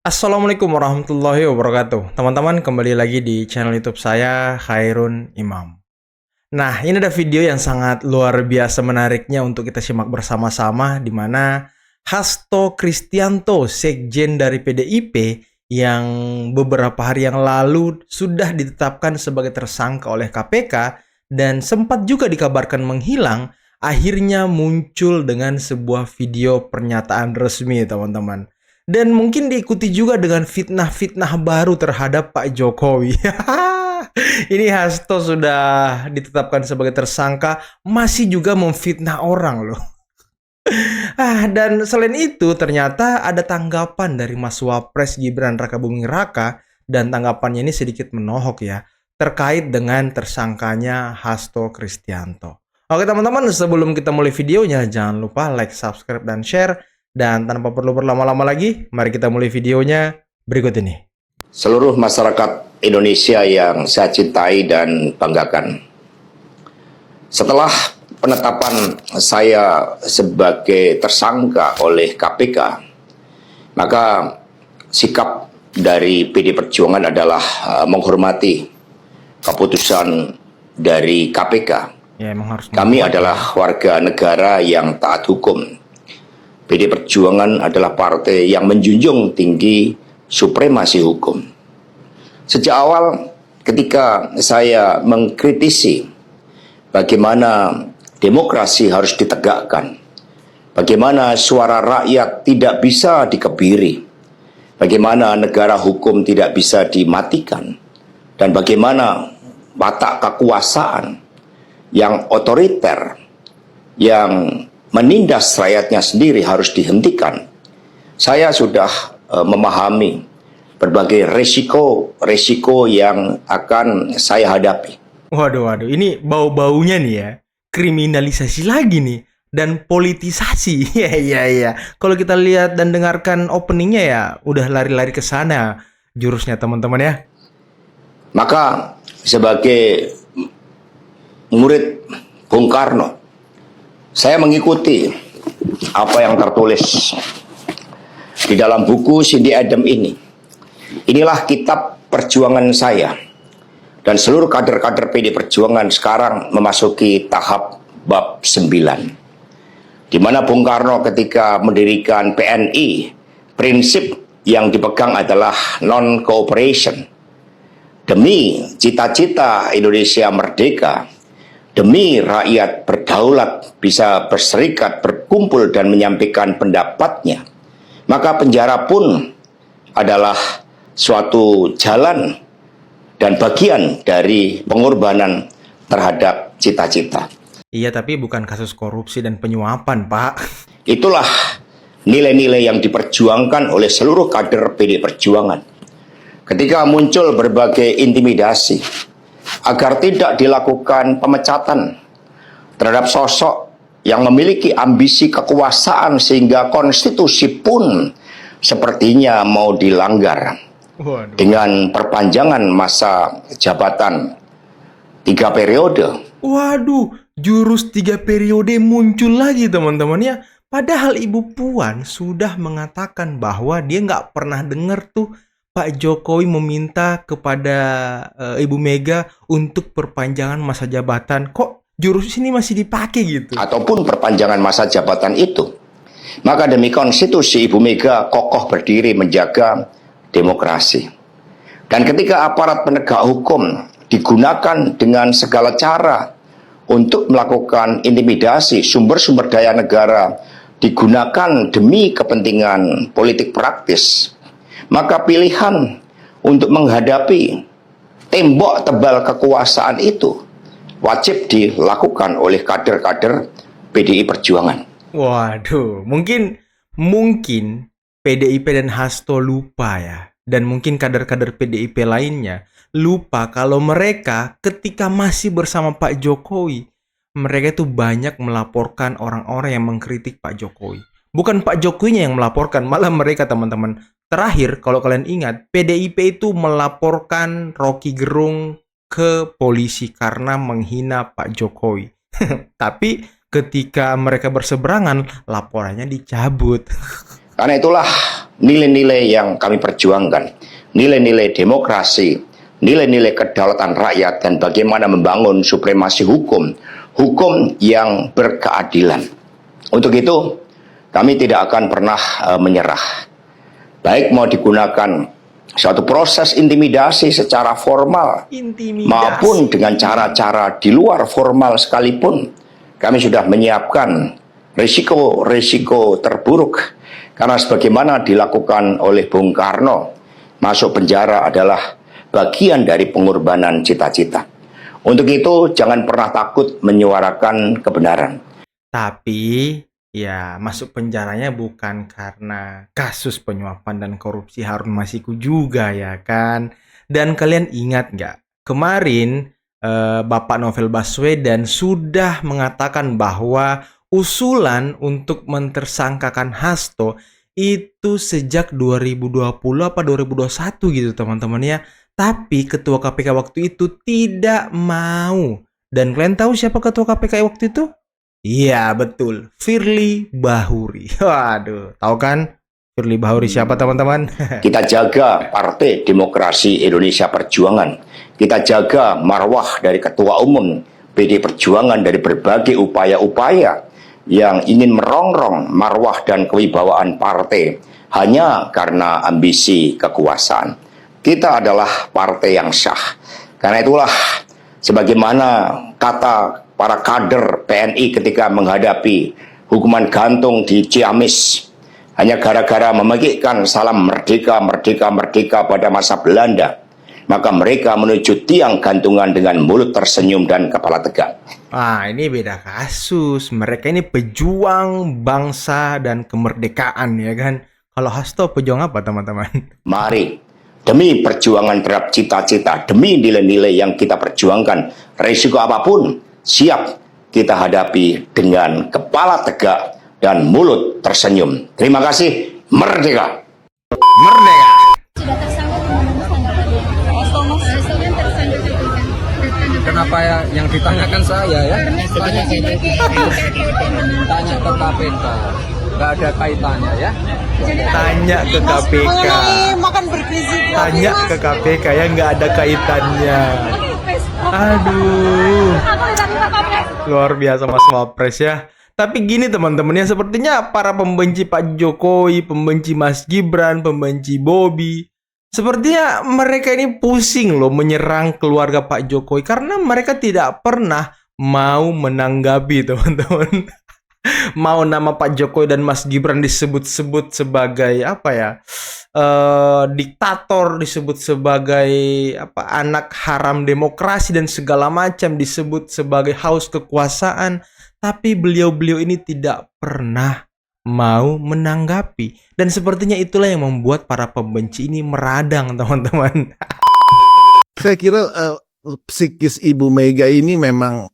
Assalamualaikum warahmatullahi wabarakatuh. Teman-teman, kembali lagi di channel YouTube saya, Khairun Imam. Nah, ini ada video yang sangat luar biasa menariknya untuk kita simak bersama-sama, di mana Hasto Kristianto, sekjen dari PDIP, yang beberapa hari yang lalu sudah ditetapkan sebagai tersangka oleh KPK dan sempat juga dikabarkan menghilang, akhirnya muncul dengan sebuah video pernyataan resmi, teman-teman. Dan mungkin diikuti juga dengan fitnah-fitnah baru terhadap Pak Jokowi. Ini Hasto sudah ditetapkan sebagai tersangka, masih juga memfitnah orang loh. Dan selain itu ternyata ada tanggapan dari Mas Wapres Gibran Rakabuming Raka, dan tanggapannya ini sedikit menohok ya, terkait dengan tersangkanya Hasto Kristianto. Oke teman-teman, sebelum kita mulai videonya, jangan lupa like, subscribe, dan share. Dan tanpa perlu berlama-lama lagi, mari kita mulai videonya berikut ini. Seluruh masyarakat Indonesia yang saya cintai dan banggakan. Setelah penetapan saya sebagai tersangka oleh KPK, maka sikap dari PD Perjuangan adalah menghormati keputusan dari KPK. Ya, emang harus Kami adalah warga negara yang taat hukum. PD Perjuangan adalah partai yang menjunjung tinggi supremasi hukum. Sejak awal ketika saya mengkritisi bagaimana demokrasi harus ditegakkan, bagaimana suara rakyat tidak bisa dikebiri, bagaimana negara hukum tidak bisa dimatikan, dan bagaimana watak kekuasaan yang otoriter, yang menindas rakyatnya sendiri harus dihentikan. Saya sudah memahami berbagai resiko yang akan saya hadapi. Waduh, ini bau-baunya nih ya, kriminalisasi lagi nih, dan politisasi. Iya. Kalau kita lihat dan dengarkan openingnya ya, udah lari-lari ke sana jurusnya teman-teman ya. Maka sebagai murid Bung Karno, saya mengikuti apa yang tertulis di dalam buku Cindy Adams ini. Inilah kitab perjuangan saya. Dan seluruh kader-kader PD Perjuangan sekarang memasuki tahap bab 9. Di mana Bung Karno ketika mendirikan PNI, prinsip yang dipegang adalah non-cooperation. Demi cita-cita Indonesia merdeka, demi rakyat berdaulat, bisa berserikat, berkumpul, dan menyampaikan pendapatnya, maka penjara pun adalah suatu jalan dan bagian dari pengorbanan terhadap cita-cita. Iya, tapi bukan kasus korupsi dan penyuapan, Pak. Itulah nilai-nilai yang diperjuangkan oleh seluruh kader PD Perjuangan. Ketika muncul berbagai intimidasi, agar tidak dilakukan pemecatan terhadap sosok yang memiliki ambisi kekuasaan sehingga konstitusi pun sepertinya mau dilanggar. Waduh. Dengan perpanjangan masa jabatan 3 periode. Waduh, jurus 3 periode muncul lagi teman-teman ya. Padahal Ibu Puan sudah mengatakan bahwa dia nggak pernah dengar tuh Pak Jokowi meminta kepada Ibu Mega untuk perpanjangan masa jabatan. Kok jurus ini masih dipakai gitu? Ataupun perpanjangan masa jabatan itu. Maka demi konstitusi, Ibu Mega kokoh berdiri menjaga demokrasi. Dan ketika aparat penegak hukum digunakan dengan segala cara untuk melakukan intimidasi, sumber-sumber daya negara digunakan demi kepentingan politik praktis, maka pilihan untuk menghadapi tembok tebal kekuasaan itu wajib dilakukan oleh kader-kader PDI Perjuangan. Waduh, mungkin PDIP dan Hasto lupa ya. Dan mungkin kader-kader PDIP lainnya lupa kalau mereka ketika masih bersama Pak Jokowi, mereka itu banyak melaporkan orang-orang yang mengkritik Pak Jokowi. Bukan Pak Jokowinya yang melaporkan, malah mereka teman-teman. Terakhir, kalau kalian ingat, PDIP itu melaporkan Rocky Gerung ke polisi karena menghina Pak Jokowi. Tapi ketika mereka berseberangan, laporannya dicabut. Karena itulah nilai-nilai yang kami perjuangkan, nilai-nilai demokrasi, nilai-nilai kedaulatan rakyat, dan bagaimana membangun supremasi hukum, hukum yang berkeadilan. Untuk itu, kami tidak akan pernah menyerah. Baik mau digunakan suatu proses intimidasi secara formal, maupun dengan cara-cara di luar formal sekalipun, kami sudah menyiapkan risiko-risiko terburuk. Karena sebagaimana dilakukan oleh Bung Karno, masuk penjara adalah bagian dari pengorbanan cita-cita. Untuk itu, jangan pernah takut menyuarakan kebenaran. Tapi ya masuk penjaranya bukan karena kasus penyuapan dan korupsi Harun Masiku juga ya kan. Dan kalian ingat nggak? Kemarin Bapak Novel Baswedan sudah mengatakan bahwa usulan untuk mentersangkakan Hasto itu sejak 2020 apa 2021 gitu teman-teman ya. Tapi ketua KPK waktu itu tidak mau. Dan kalian tahu siapa ketua KPK waktu itu? Iya betul, Firly Bahuri. Waduh, tahu kan Firly Bahuri siapa teman-teman? Kita jaga Partai Demokrasi Indonesia Perjuangan. Kita jaga marwah dari Ketua Umum PD Perjuangan dari berbagai upaya-upaya yang ingin merongrong marwah dan kewibawaan partai hanya karena ambisi kekuasaan. Kita adalah partai yang sah. Karena itulah sebagaimana kata para kader PNI ketika menghadapi hukuman gantung di Ciamis hanya gara-gara memegikkan salam merdeka, merdeka, merdeka pada masa Belanda, maka mereka menuju tiang gantungan dengan mulut tersenyum dan kepala tegak. Ini beda kasus. Mereka ini pejuang bangsa dan kemerdekaan ya kan. Kalau Hasto pejuang apa teman-teman? Mari, demi perjuangan terhadap cita-cita, demi nilai-nilai yang kita perjuangkan, risiko apapun siap kita hadapi dengan kepala tegak dan mulut tersenyum. Terima kasih. Merdeka! Merdeka! Sudah tersangka gimana tanggapannya? Hasto kan tersangka juga. Kenapa ya yang ditanyakan saya ya? Tanya ke KPK. Nggak ada kaitannya ya. Tanya ke KPK. makan bergizi. Tanya ke KPK ya nggak ada kaitannya. Aduh. Luar biasa Mas Wapres ya. Tapi gini teman-teman ya, sepertinya para pembenci Pak Jokowi, pembenci Mas Gibran, pembenci Bobi, sepertinya mereka ini pusing loh menyerang keluarga Pak Jokowi karena mereka tidak pernah mau menanggapi teman-teman. Mau nama Pak Jokowi dan Mas Gibran disebut-sebut sebagai apa ya? Diktator, disebut sebagai anak haram demokrasi dan segala macam, disebut sebagai haus kekuasaan, tapi beliau-beliau ini tidak pernah mau menanggapi, dan sepertinya itulah yang membuat para pembenci ini meradang teman-teman. Saya kira psikis Ibu Mega ini memang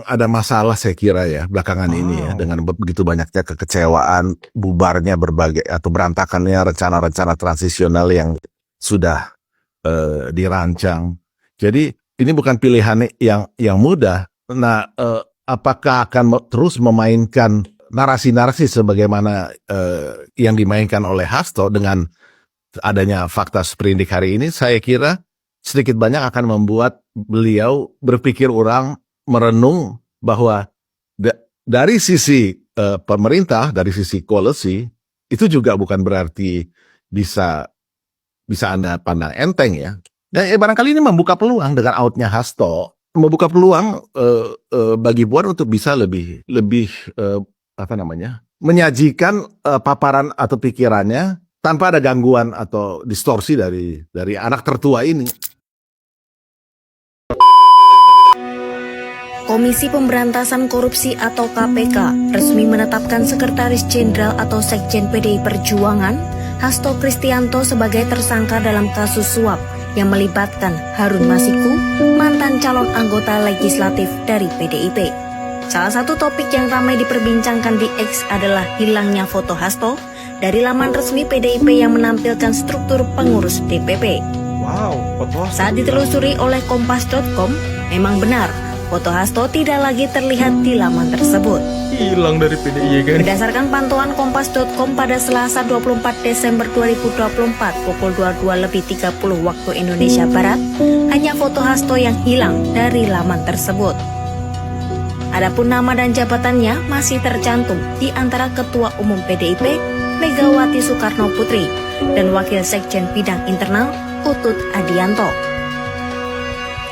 ada masalah saya kira ya belakangan ini ya, dengan begitu banyaknya kekecewaan, bubarnya berbagai atau berantakannya rencana-rencana transisional yang sudah dirancang. Jadi ini bukan pilihan yang mudah. Nah, apakah akan terus memainkan narasi-narasi sebagaimana yang dimainkan oleh Hasto dengan adanya fakta sprindik hari ini? Saya kira sedikit banyak akan membuat beliau berpikir ulang, merenung bahwa dari sisi pemerintah, dari sisi koalisi, itu juga bukan berarti bisa Anda pandang enteng ya. Dan barangkali ini membuka peluang dengan outnya Hasto, membuka peluang bagi Puan untuk bisa lebih menyajikan paparan atau pikirannya tanpa ada gangguan atau distorsi dari anak tertua ini. Komisi Pemberantasan Korupsi atau KPK resmi menetapkan Sekretaris Jenderal atau Sekjen PDI Perjuangan, Hasto Kristianto sebagai tersangka dalam kasus suap yang melibatkan Harun Masiku, mantan calon anggota legislatif dari PDIP. Salah satu topik yang ramai diperbincangkan di X adalah hilangnya foto Hasto dari laman resmi PDIP yang menampilkan struktur pengurus DPP. Wow, foto Saat ditelusuri oleh Kompas.com, memang benar foto Hasto tidak lagi terlihat di laman tersebut. Hilang dari PDI kan. Berdasarkan pantauan Kompas.com pada Selasa 24 Desember 2024 pukul 22.30 waktu Indonesia Barat, hanya foto Hasto yang hilang dari laman tersebut. Adapun nama dan jabatannya masih tercantum di antara Ketua Umum PDIP Megawati Soekarno Putri dan Wakil Sekjen Bidang Internal Utut Adianto.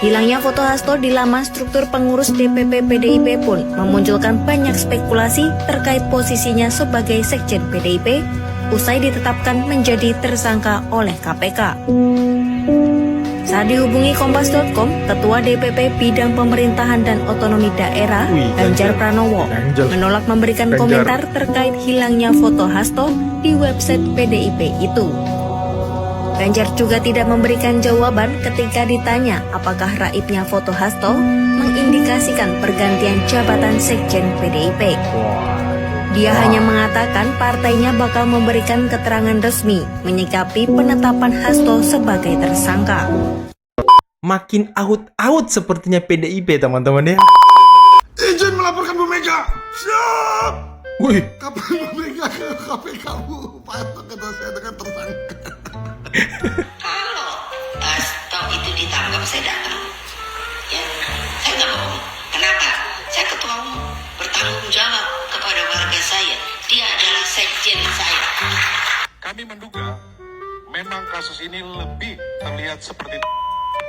Hilangnya foto Hasto di laman struktur pengurus DPP PDIP pun memunculkan banyak spekulasi terkait posisinya sebagai Sekjen PDIP usai ditetapkan menjadi tersangka oleh KPK. Saat dihubungi Kompas.com, Ketua DPP Bidang Pemerintahan dan Otonomi Daerah Ganjar Pranowo menolak memberikan komentar terkait hilangnya foto Hasto di website PDIP itu. Ganjar juga tidak memberikan jawaban ketika ditanya apakah raibnya foto Hasto mengindikasikan pergantian jabatan Sekjen PDIP. Dia hanya mengatakan partainya bakal memberikan keterangan resmi menyikapi penetapan Hasto sebagai tersangka. Makin out sepertinya PDIP teman-teman ya. Izin melaporkan Bu Mega. Siap. Wih, Kapan Bu Mega ke KPK Bu? Pak Hasto kata saya dengan tersangka. Kalau Hasto itu ditangkap, saya datang. Ya, saya nggak bohong. Kenapa? Saya ketua umum, bertanggung jawab kepada warga saya. Dia adalah sekjen saya. Kami menduga memang kasus ini lebih terlihat seperti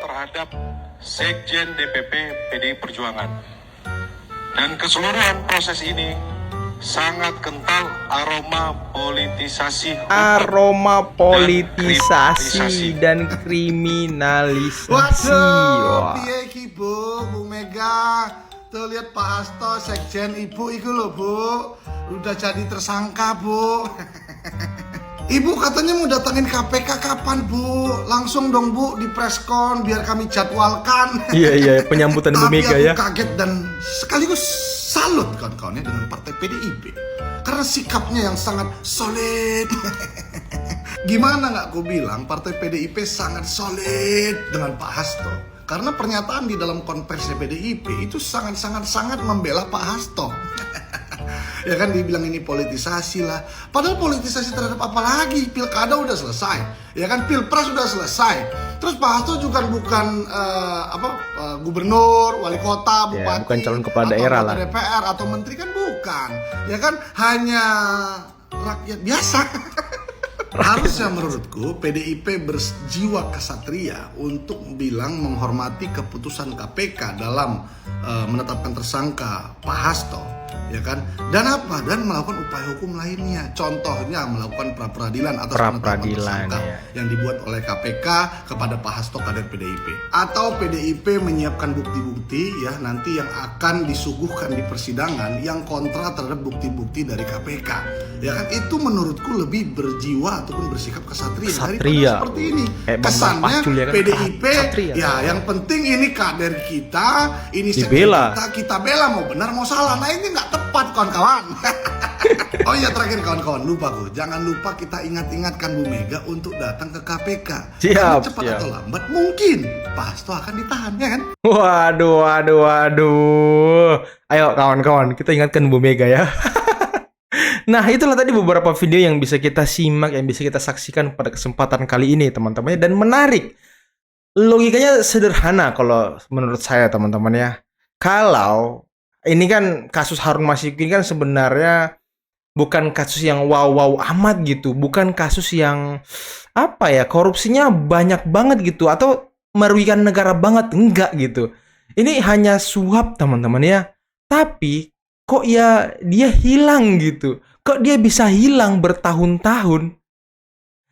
terhadap Sekjen DPP PDI Perjuangan. Dan keseluruhan proses ini sangat kental aroma politisasi dan kriminalisasi. Waduh, piye iki Bu Mega? Tuh lihat Pak Hasto, Sekjen Ibu itu loh Bu, udah jadi tersangka Bu. Ibu katanya mau datangin KPK kapan Bu? Langsung dong Bu di preskon biar kami jadwalkan. Iya, penyambutan Bu Mega ya. Tapi aku kaget dan sekaligus salut kawan-kawannya dengan partai PDIP karena sikapnya yang sangat solid. Gimana nggak aku bilang partai PDIP sangat solid dengan Pak Hasto? Karena pernyataan di dalam konversi PDIP itu sangat membela Pak Hasto. Ya kan dibilang ini politisasi lah. Padahal politisasi terhadap apa lagi? Pilkada udah selesai. Ya kan pilpres udah selesai. Terus Pak Hasto juga bukan gubernur, wali kota, bupati, ya, bukan calon kepala daerah lah. DPR atau menteri kan bukan. Ya kan hanya rakyat biasa. Harusnya menurutku PDIP berjiwa kesatria untuk bilang menghormati keputusan KPK dalam menetapkan tersangka Pak Hasto, ya kan? Dan melakukan upaya hukum lainnya. Contohnya melakukan pra-peradilan atas penetapan tersangka yang dibuat oleh KPK kepada Pak Hasto kader PDIP. Atau PDIP menyiapkan bukti-bukti ya nanti yang akan disuguhkan di persidangan yang kontra terhadap bukti-bukti dari KPK. Ya kan itu menurutku lebih berjiwa ataupun bersikap kesatria daripada seperti ini. Kesannya PDIP ya yang penting ini kader kita, ini kita bela mau benar mau salah. Nah ini nggak tepat kawan-kawan. Oh iya terakhir kawan-kawan, lupa gue. Jangan lupa kita ingatkan Bu Mega untuk datang ke KPK. Karena cepat atau lambat mungkin Pak Hasto akan ditahan ya kan? Waduh. Ayo kawan-kawan, kita ingatkan Bu Mega ya. Nah itulah tadi beberapa video yang bisa kita simak, yang bisa kita saksikan pada kesempatan kali ini teman-teman. Dan menarik, logikanya sederhana kalau menurut saya teman-teman ya. Kalau ini kan kasus Harun Masiku ini kan sebenarnya bukan kasus yang wow amat gitu. Bukan kasus yang korupsinya banyak banget gitu. Atau merugikan negara banget, enggak gitu. Ini hanya suap teman-teman ya. Tapi kok ya dia hilang gitu. Kok dia bisa hilang bertahun-tahun?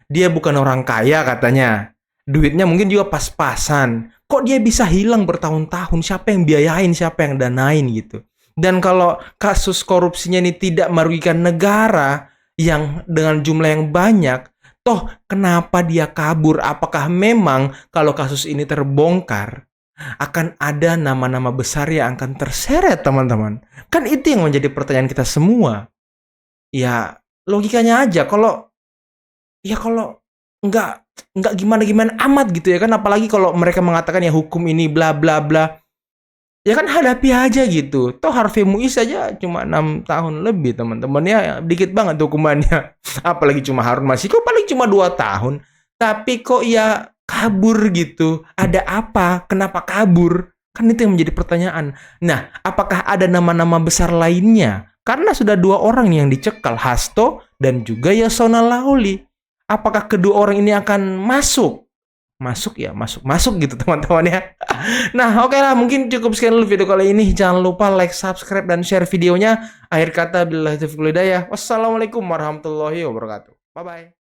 Dia bukan orang kaya katanya. Duitnya mungkin juga pas-pasan. Kok dia bisa hilang bertahun-tahun? Siapa yang biayain, siapa yang danain gitu. Dan kalau kasus korupsinya ini tidak merugikan negara yang dengan jumlah yang banyak, toh kenapa dia kabur? Apakah memang kalau kasus ini terbongkar, akan ada nama-nama besar yang akan terseret teman-teman? Kan itu yang menjadi pertanyaan kita semua. Ya logikanya aja kalau nggak gimana amat gitu ya kan, apalagi kalau mereka mengatakan ya hukum ini bla bla bla. Ya kan hadapi aja gitu. Toh Harvey Muiz aja cuma 6 tahun lebih teman-teman ya, dikit banget hukumannya. Apalagi cuma Harun Masiku paling cuma 2 tahun. Tapi kok ya kabur gitu. Ada apa? Kenapa kabur? Kan itu yang menjadi pertanyaan. Nah, apakah ada nama-nama besar lainnya? Karena sudah 2 orang yang dicekal, Hasto dan juga Yasona Lawli. Apakah kedua orang ini akan masuk? Masuk gitu teman-teman ya. Nah, oke lah, mungkin cukup sekian dulu video kali ini. Jangan lupa like, subscribe, dan share videonya. Akhir kata, billahi taufiq wal hidayah. Wassalamualaikum warahmatullahi wabarakatuh. Bye-bye.